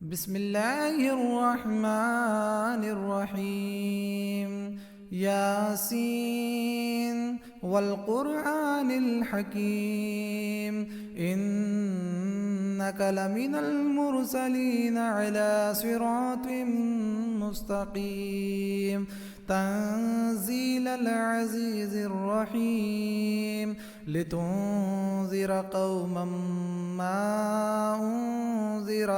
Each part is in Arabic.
بسم الله الرحمن الرحيم. ياسين والقرآن الحكيم إنك لمن المرسلين على صراط مستقيم تنزيل العزيز الرحيم لتنذر قوما ما أنذر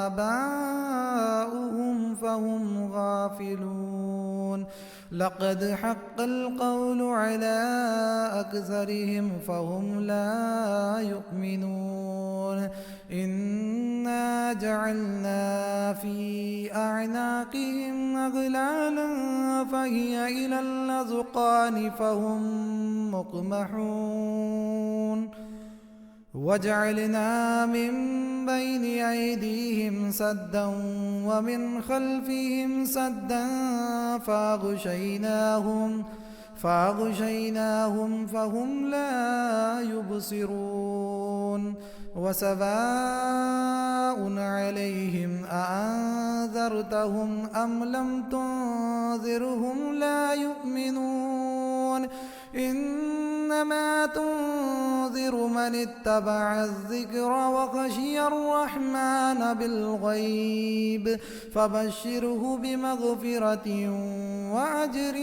آباؤهم فهم غافلون. لقد حق القول على أكثرهم فهم لا يؤمنون. إنا جعلنا في أعناقهم أغلالا فهي إلى الأذقان فهم مقمحون. وجعلنا من بين أيديهم سدا ومن خلفهم سدا فأغشيناهم فهم لا يبصرون. وسواء عليهم أأنذرتهم أم لم تنذرهم لا يؤمنون. إنما تنذر من اتبع الذكر وخشي الرحمن بالغيب فبشره بمغفرة وأجر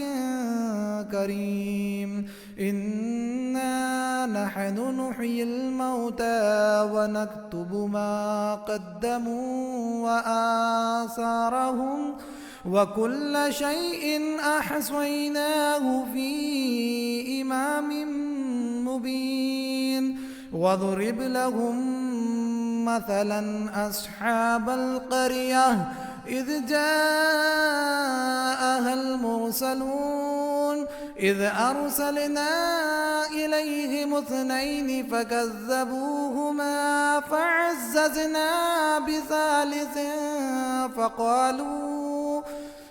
كريم. إنا نحن نحيي الموتى ونكتب ما قدموا وآثارهم وكل شيء أحصيناه في إمام مبين. واضرب لهم مثلا أصحاب القرية إذ جاءها المرسلون إذ أرسلنا إليهم اثنين فكذبوهما فعززنا بثالث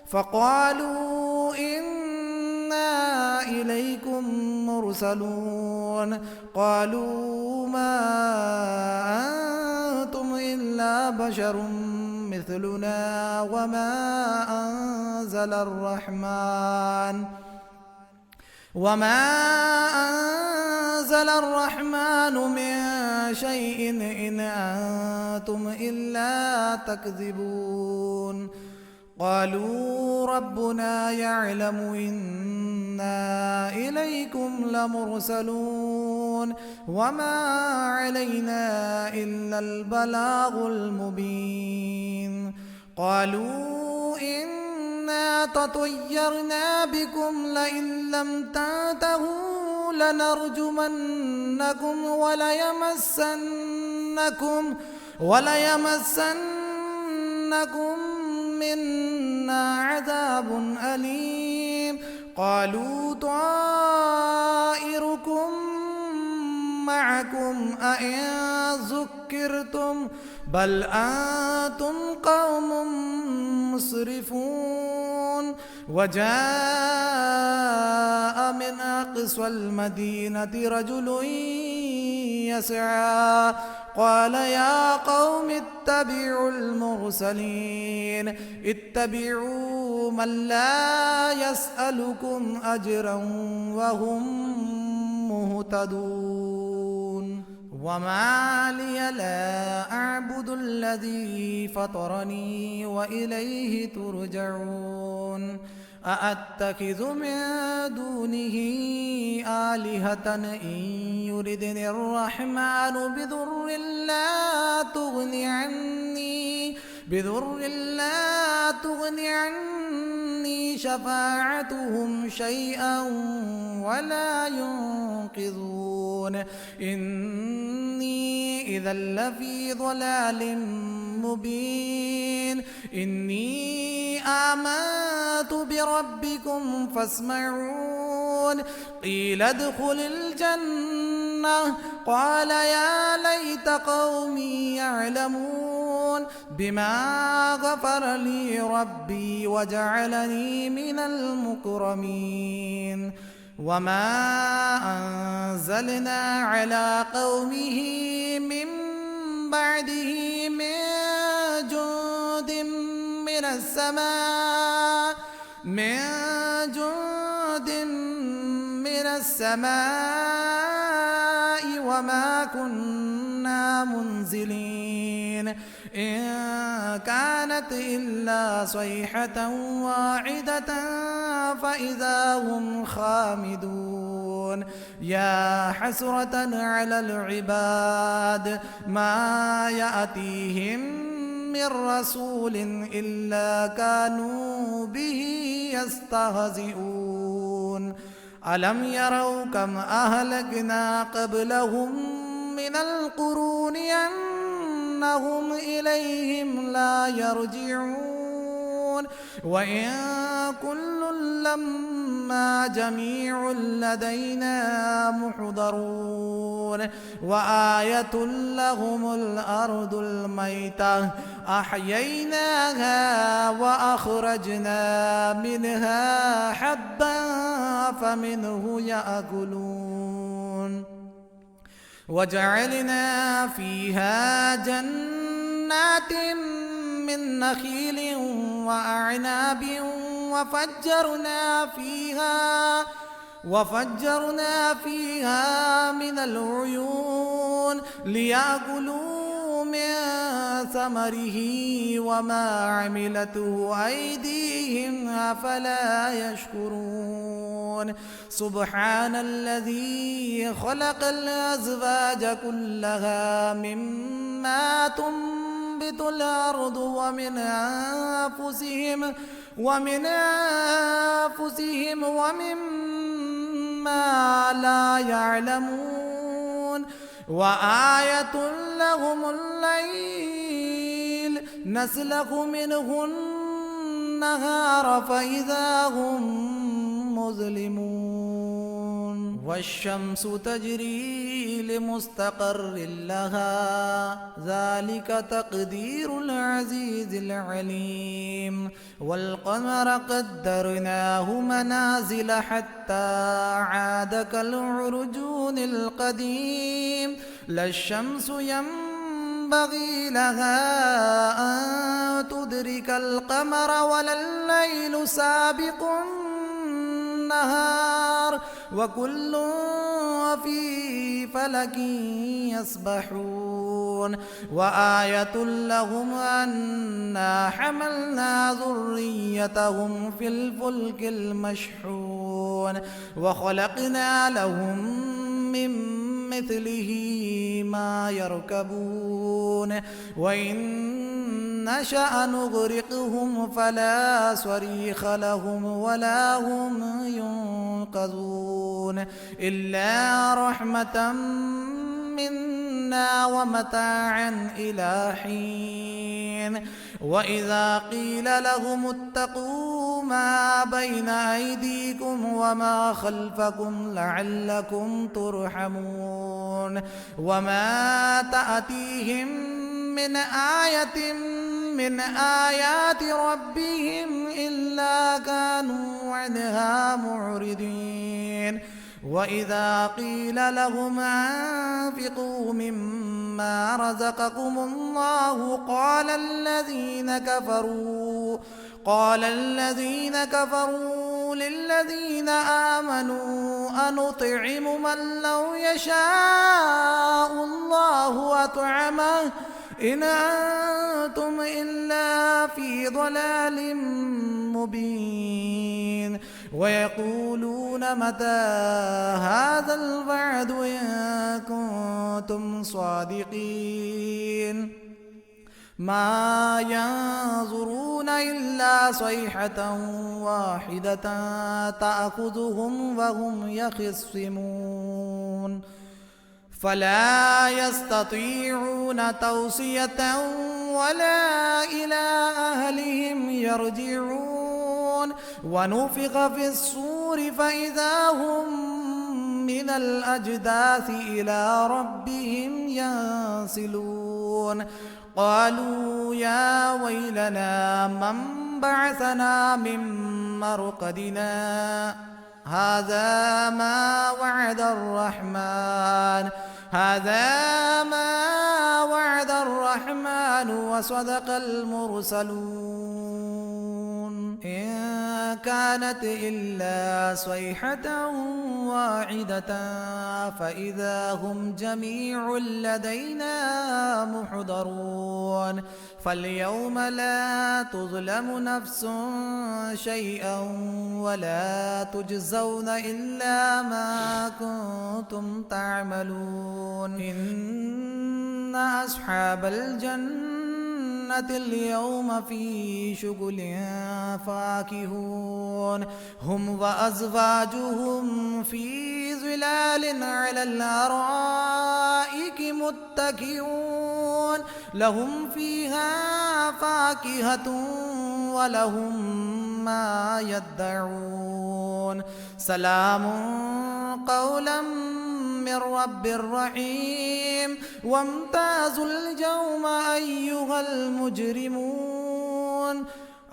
فقالوا إنا إليكم مرسلون. قالوا ما أنتم إلا بشر مثلنا وما أنزل الرحمن من شيء إن أنتم إلا تكذبون. قالوا ربنا يعلم إنا إليكم لمرسلون وما علينا إلا البلاغ المبين. قالوا إنا تطيرنا بكم لئن لم تنتهوا لنرجمنكم وليمسنكم منا عذاب أليم. قالوا طائركم معكم أئن ذكرتم بل أنتم قوم مسرفون. وجاء من أقصى المدينة رجل يسعى قال يا قوم اتبعوا المرسلين اتبعوا من لا يسألكم أجرا وهم مهتدون. وما لي لا أعبد الذي فطرني وإليه ترجعون. أأتخذ من دونه آلهة إن يردني الرحمن بضر لا تغن عني شفاعتهم شيئا ولا ينقذون. إني إذا لفي ضلال مبين. إني آمنت بربكم فاسمعون. قيل ادخل الجنة قال يا ليت قومي يعلمون بما غفر لي ربي وجعلني من المكرمين. وما أنزلنا على قومه من بعده من جند من السماء وما كنا منزلين إن كانت إلا صيحة واحدة فإذا هم خامدون يا حسرة على العباد ما يأتيهم من رسول إلا كانوا به يستهزئون ألم يروا كم أهلكنا قبلهم من القرون أنهم إليهم لا يرجعون وإن كل لما جميع لدينا محضرون وآية لهم الأرض الميتة أحييناها وأخرجنا منها حبا فمنه يأكلون وجعلنا فيها جنات من نخيل وأعناب وفجرنا فيها من العيون ليأكلوا من ثمره وما عملته أيديهم أفلا يشكرون سبحان الذي خلق الأزواج كلها مما تنبت الأرض ومن أنفسهم ومما لا يعلمون وآية لهم الليل نسلخ منه النهار فإذا هم مظلمون والشمس تجري لمستقر لها ذلك تقدير العزيز العليم والقمر قدرناه منازل حتى عاد كالعرجون القديم لا الشمس ينبغي لها أن تدرك القمر ولا الليل سابق النهار وكل في فلك يسبحون وآية لهم أنا حملنا ذريتهم في الفلك المشحون وخلقنا لهم من مثله ما يركبون وإن نشأ نغرقهم فلا صريخ لهم ولا هم ينقذون إلا رحمة منا ومتاعا إلى حين وإذا قيل لهم اتقوا ما بين أيديكم وما خلفكم لعلكم ترحمون وما تأتيهم من آية من آيات ربهم إلا كانوا عنها معرضين وإذا قيل لهم أنفقوا مما رزقكم الله قال الذين كفروا للذين آمنوا أنطعم من لو يشاء الله أطعمه إن أنتم إلا في ضلال مبين ويقولون متى هذا الوعد إن كنتم صادقين ما ينظرون إلا صيحة واحدة تأخذهم وهم يخصمون فلا يستطيعون توصية ولا إلى أهلهم يرجعون ونفخ في الصور فإذا هم من الأجداث إلى ربهم ينسلون قالوا يا ويلنا من بعثنا من مرقدنا هذا ما وعد الرحمن هذا ما وعد الرحمن وصدق المرسلون إن كانت إلا صيحة واحدة فإذا هم جميع لدينا محضرون فاليوم لا تظلم نفس شيئا ولا تجزون إلا ما كنتم تعملون إن أصحاب الجنة اليوم في شغل فاكهون هم وأزواجهم في ظلال على الأرائك متكئون لهم فيها فاكهة ولهم ما يدعون سلام قولا من رب رحيم وامتازوا اليوم أيها المجرمون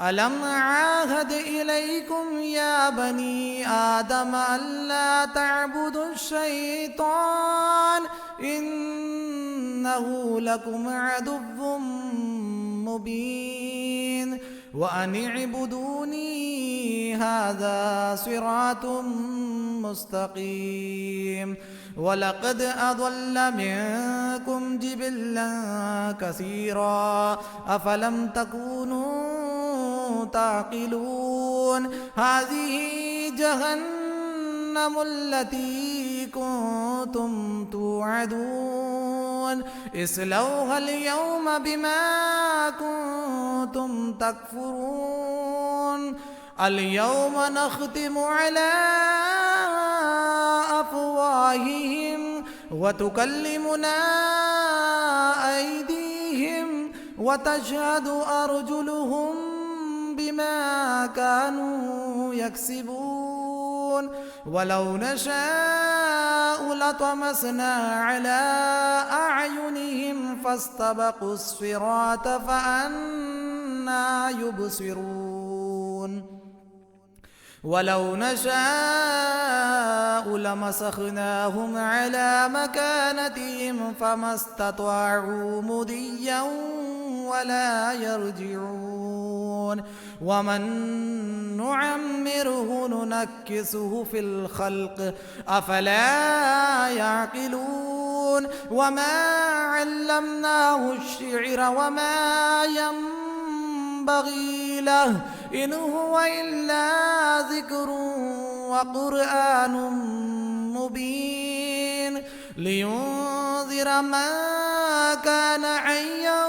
ألم عاهد إليكم يا بني آدم ألا تعبدوا الشيطان إنه لكم عدو مبين وأن اعبدوني هذا صراط مستقيم ولقد أضل منكم جبلا كثيرا أفلم تكونوا تعقلون هذه جهنم التي كنتم توعدون اصلوها اليوم بما كنتم تكفرون اليوم نختم على أفواههم وتكلمنا أيديهم وتشهد أرجلهم بما كانوا يكسبون ولو نشاء لطمسنا على أعينهم فاستبقوا الصراط فأنى يبصرون ولو نشاء لمسخناهم على مكانتهم فما استطاعوا مضيا ولا يرجعون ومن نعمره ننكسه في الخلق أفلا يعقلون وما علمناه الشعر وما ينبغي له إن هو إلا ذكر وقرآن مبين لينذر من كان حيا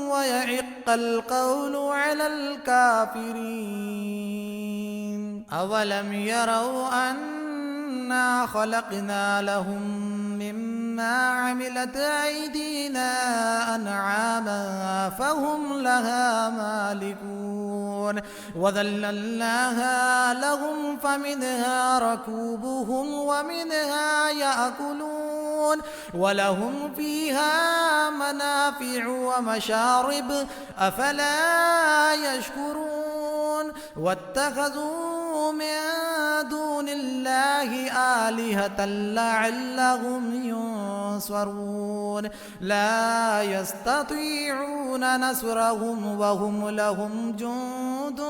ويحق القول على الكافرين أولم يروا أنا خلقنا لهم مما عملت أيدينا أنعاما فهم لها مالكون وذللناها لهم فمنها ركوبهم ومنها يأكلون ولهم فيها منافع ومشارب أفلا يشكرون واتخذوا من دون الله آلهة لعلهم ينصرون لا يستطيعون نصرهم وهم لهم جند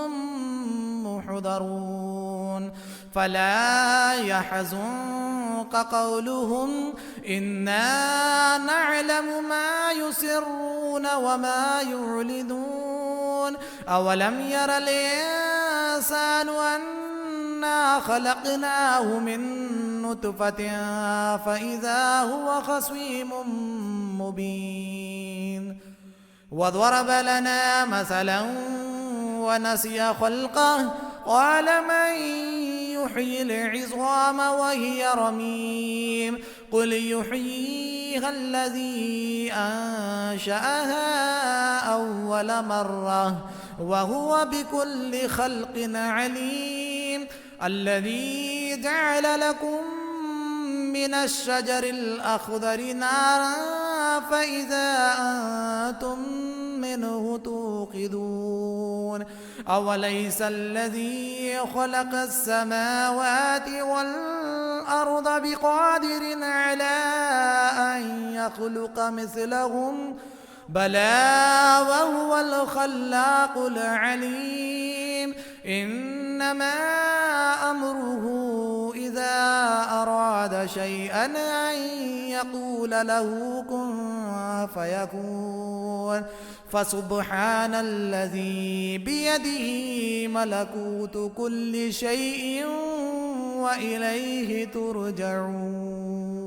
محضرون فلا يحزنك قولهم إنا نعلم ما يسرون وما يعلنون أولم ير الإنسان أنا خلقناه من نطفة فإذا هو خصيم مبين وضرب لنا مثلا ونسي خلقه قال من يحيي العظام وهي رميم قل يحييها الذي أنشأها أول مرة وهو بكل خلق عليم الذي جعل لكم من الشجر الأخضر نارا فإذا أنتم منه توقدون أوليس الذي خلق السماوات والأرض الأرض بقادر على أن يخلق مثلهم بلى وهو الخلاق العليم إنما أمره إذا أراد شيئا أن يقول له كن فيكون فسبحان الذي بيده ملكوت كل شيء وإليه ترجعون.